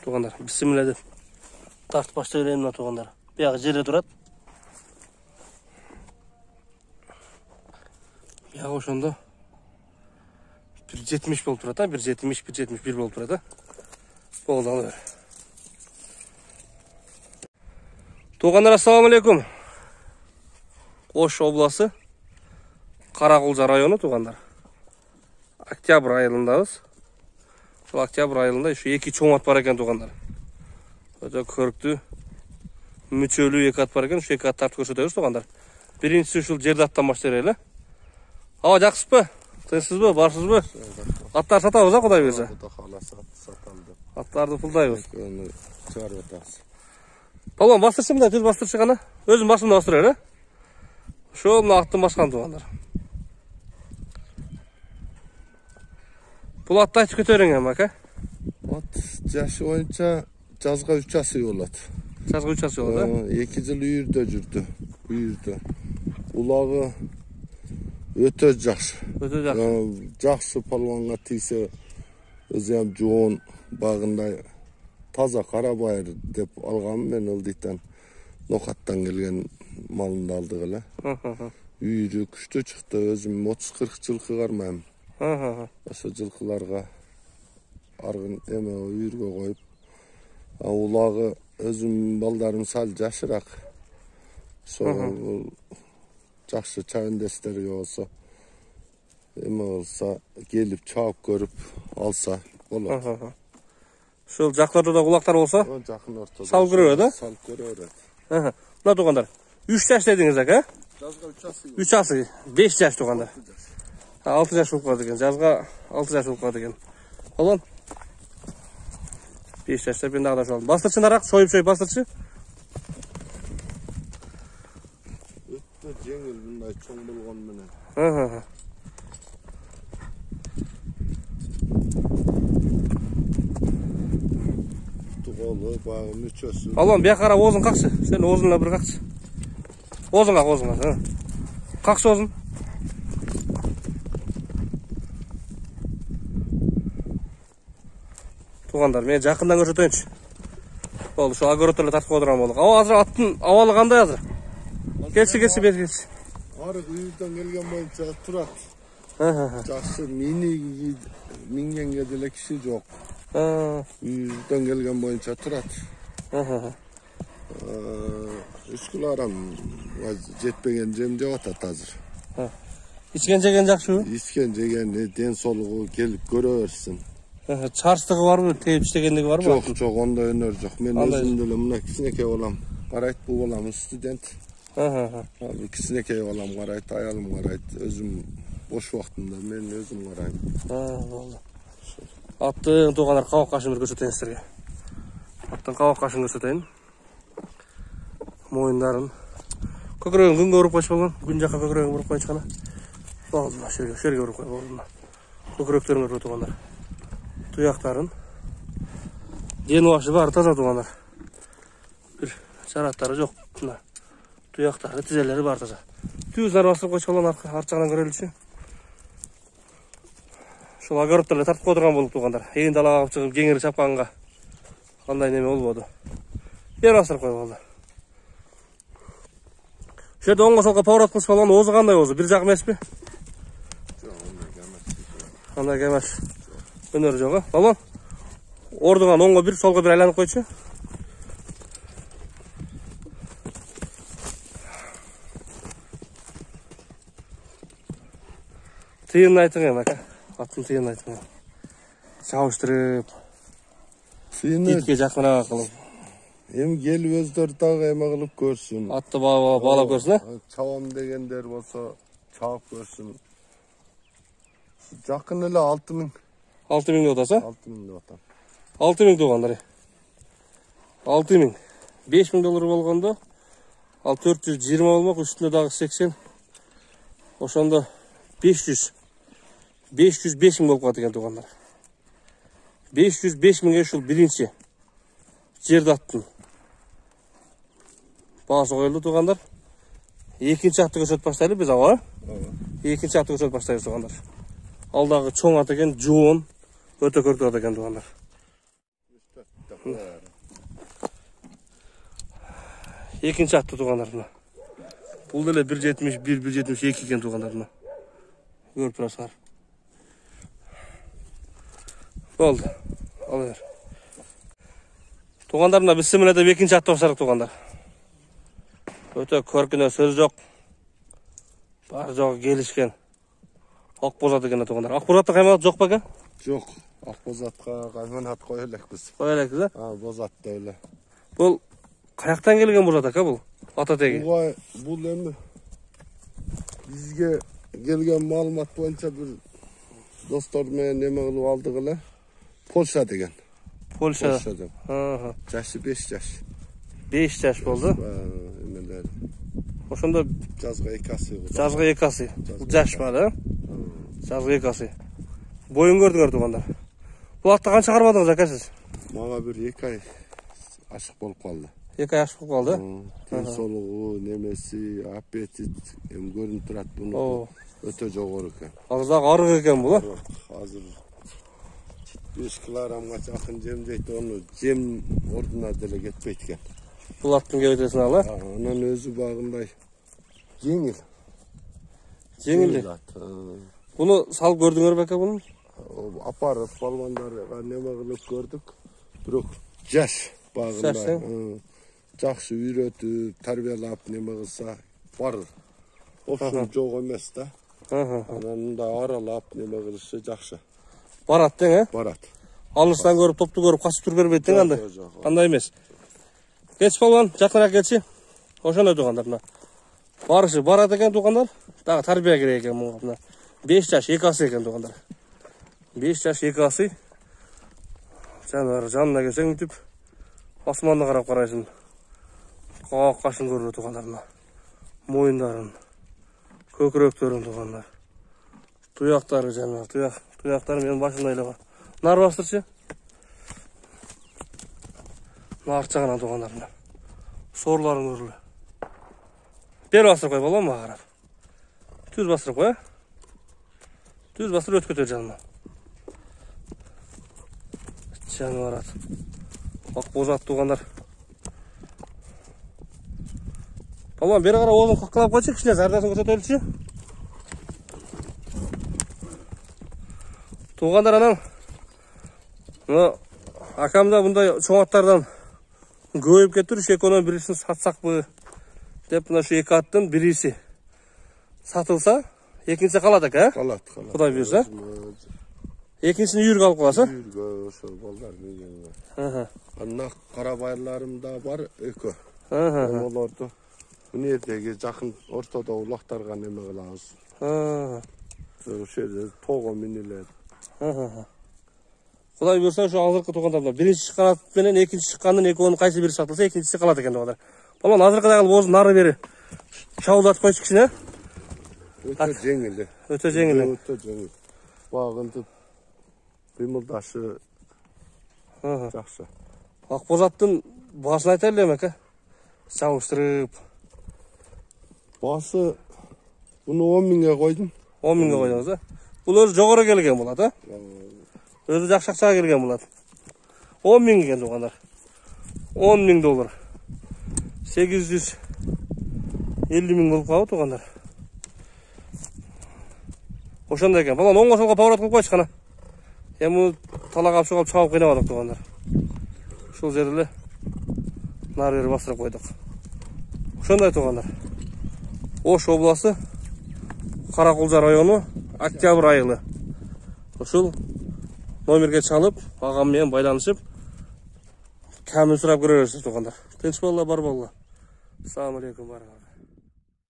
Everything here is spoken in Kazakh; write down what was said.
Туғандар, бісміллә деп тартып баштай берейін мына туғандар. Бұяғы жерде тұрады. Бұяғы ошонда 1.70 болып тұрады, 1.70-1.71 болып тұрады. Болды алы бер. Туғандар, ассаламу алейкум. Ош обласы, Қарақұлжа районы туғандар. Октябрь айылындағыз. Сол октябрь айылында еще 2 чоң ат бар екен туғандар. Өте көрікті, мүчөлі 2 ат бар екен, 2 ат тартып көрсетеміз туғандар. Биринчisi ушул жерде аттан баштайлы. Ава, жақсыз ба? Тынчсыз ба? Барсыз ба? Аттар сатабыз, Құдай берсе. Аттарды пулдайбыз. Палуан, бастыршы мындай, түз бастыршы ғана. Өзім басымда бастырыр, Шо мына аттын басқан туғандар. Бұл атты айтып көтерің әмәк, Ат жашы бойынша жазға 3 асы болады. Жазға 3 асы болады, 2 жыл үйірді жүрді. Улағы өте жақсы. Өте жақсы. Жақсы палуанға тисе, өзі әм жоғын бағындай таза қара байыр деп алғанмын мен ылдиттан. Ноқаттан келген малынды алдық әлі. Үйірі күшті шықты, өзім 30-40 жылқы қармайым. Осы жылқыларға арғын еме үйірге қойып. Улағы өзім балдарым сәл жашырақ. Сол жақсы чайындестерге болса, еме болса, келіп чауып көріп алса болады. Шол жақларда да құлақтар болса, сал көріп еді? Сал көріп еді. Мына туғандар, 3 жаш дедіңіз әк, Жазға 3 асы. 3 асы, 5 жаш туғандар. 6 жаш болып қалды екен, жазға 6 жаш болып қалды екен. Олан? 5 жашта бен дағда шалдым. Бастыршы нарақ, шойып бастыршы. Өтті жеңіл бұндай чоң болған мені. Тұғалы, бағы мүчөсі. Олан, бия қара озын қақшы. Сен озынла бір қақшы. Озын қақ, озын қақ. Қақшы озын. Туғандар, мен жақындан көрсетейінші. Болды, şu агороторлы тартып отырған болдық. Азыр аттың авалы қандай азыр? Келші, бері келші. Арық үйірден келген бойынша тұрады. Жақсы, мингенге деле кіші жоқ. Үйірден келген бойынша тұрады. Үшкіл арам жетпеген жем жеп атады азыр. İçken жеген жақшы? İçken жеген ден солығы келіп көре берсін. Çarştığı var mı? Teyip iştegенлігі var mı? Жоқ, онда өнер жоқ. Мен өзімділі мұна кісінекей олам. Қарайт бұл оламын студент. Кісінекей олам қарайт, аялым қарайт. Өзім бош уақытында мен өзім қарайым. Аттың туғандар қауық қашын бір көрсетейін сіздерге. Аттың қауық қашын көрсетейін. Мойындарын. Көкірегін күнге ұрып қойшы болған. Күн жаққа көкірегін ұрып қойшы қана. Болдыма, шерге ұрып қой. Болдыма. Көкіректерін ұрып туғандар. Tuyaqların deni başı var taza tuğanlar. Bir şaratları yok. Tuyaqları, tizeleri var taza. Tüyüzler bastırıp koyuş olan artçağından görülüşü. Şol agaroptarla tartып отырған болып туғандар. Егін далаға шығып кеңірі шапқанға қандай неме болбоду. Бер бастырып қой болды. Şu yerде оңға солға поворот қылып болған озы қандай озы? Bir жақ емес пе? Қандай кемеш. Өнер жоғы. Балон, ордыған оңға бір, солға бір айланып қойшы. Тыйын айтың ем, әка. Аттың тыйын айтың ем. Шауыштырып. Итке жақынырақ қылып. Ем кел өздер дағы еме қылып көрсін. Атты бағалап көрсін, Чауам дегендер болса, чауып көрсін. Жақын әлі 6000. 6000 деп отаса? 6000 деп отам. 6000 туғандар. 6000. 5000 доллар болғанда, ал 420 болмақ, үстінде дағы 80. Ошанда 500. 500-5000 болып қаты екен туғандар. 500-5000 шул бірінші жерді аттың. Бағасы қойылды туғандар. Екінші атты көрсетіп баштайлы біз ава. Екінші атты көрсетіп баштайлы туғандар. Алдағы чоң ат екен, жоғын. Өте көрді ат екен туғандар. Екінші атты туғандарына. Бұл деле 1.71, 1.72 екен туғандарына. Көріп тұрасыңдар. Болды. Ал бер. Туғандарына біз сіміледі екінші атты оқсарық туғандар. Өте көркіне сөз жоқ. Бар жоғы келішкен. Ақбозат екен туғандар. Ақбозатты қайманат жоқ па ка? Жоқ. Ақбозатқа қайманат қойылық біз. Қойылық біз, а? Бозатты өлі. Бұл қаяқтан келген бозат ака бұл? Ата теги. Бұл емі бізге келген малымат бойынша бір достармен неме қылып алды қылы. Польша деген. Польша. Жашы 5 жаш. 5 жаш болды. Ошонда жазға 2 асы. Жазға 2 асы. Жаш бар, а? Жазға 2 асы. Бойын көрдіңер туғандар. Бұл атты қанша қармадыңыз ака сіз? Мага бір 2 ай ашық болып қалды. 2 ай ашық болып қалды? Денсаулығы, немесі, аппетит, көрініп тұрады бұны. Өте жоғары екен. Азырақ арық екен бұл, а? Азыр 5 килограммға жақын жем жейді, оны жем ордына деле кетпейді екен. Бұл аттың кебетесін ала? Онан өзі бағындай жеңіл. Жеңіл? Бұны салып көрдіңер бәке бұны? Апарып, балмандарға неме қылып көрдік. Бірақ жаш бағындай. Жақсы үйретіп, тәрбиелап неме қылса бар. Опшын жоқ емес та. Ананда аралап неме қылышы жақсы. Барат дең, ә? Барат. Алыстан көріп, топты көріп, қасып тұр бермейді дең андай? Андай емес. Кетші балуан, жақынырақ кетші. Ошандай туғандарына. Барышы, барат екен туғандар. Дағы тарбия керек екен мұңғапына. 5 жаш, 2 асы екен туғандар. 5 жаш, 2 асы. Жанына келсең үйтіп, асманды қарап қарайсың. Қашын көрді туғандарына. Мойындарын, көкіректерін туғандар. Тұяқтары жанына, тұяқтары мен башында айлаға. Нар бастыршы. Нар жағынан туғандарына. Сорларын көрілі. Бер бастырып қой, балам маға қарап. Түз бастырып қой, ә? Түз бастырып өт көтер жанына. Жаны барат. Ақбозат туғандар. Балам, бері қара оғын қаққылап қойшы, кішіне зардасын көтет өлші. Туғандар анам. Акамда бұндай çoğattардан көйіп кетір, шеконан бірісін сатсақ бұ деп, бұна шу 2 аттың бірісі сатылса, екіншісі қалады әк, ә? Қалады. Құдай бұйырса. Екіншісін үйірге алып қаласа? Үйірге, ошол балдар мегенге. Анна қарабайырларым да бар, өкі. Оларды өнердегі жақын ортада улақтарға неме қыламыз. Шерде тоғы минелер. Құдай бұйырса, şu азырқы туғандарда бірінші шыққан атпенен екінші шыққанның екеуінің қайсы бірі сатылса, екіншісі қалады екен туғандар. Балан азырқыдағы бозын нары бері шауылдатып қойшы кішіне. Өте жеңілі. Өте жеңілі. Өте жеңіл. Бағынды қимылдашы жақсы. Ақбозаттың басын айтарлы емек, ә? Жауыстырып. Басы бұны 10 мыңға қойдым. 10 мыңға қойдыңыз, ә? Бұл өзі жоғыры келген болады, ә? Өзі жақшақшаға келген болады. 10 мың екен туғандар. 10 мың доллар. 850 мың болып қауы туғандар. Ошанда екен. Балан оң қошылға пауырат қылып қойшы қана. Емі талаға апшуға шығауып қайнавадық туғандар. Шул жерлі нар бері бастырып қойдық. Ошандай туғандар. Ош обласы, Қарақұлжа районы, октябрь айылы. Ошыл номерге чалып, ағаммен байланышып, кәмін сұрап көрерсіз туғандар. Тынш болла, бар болла. Ассаламу алейкум, бар.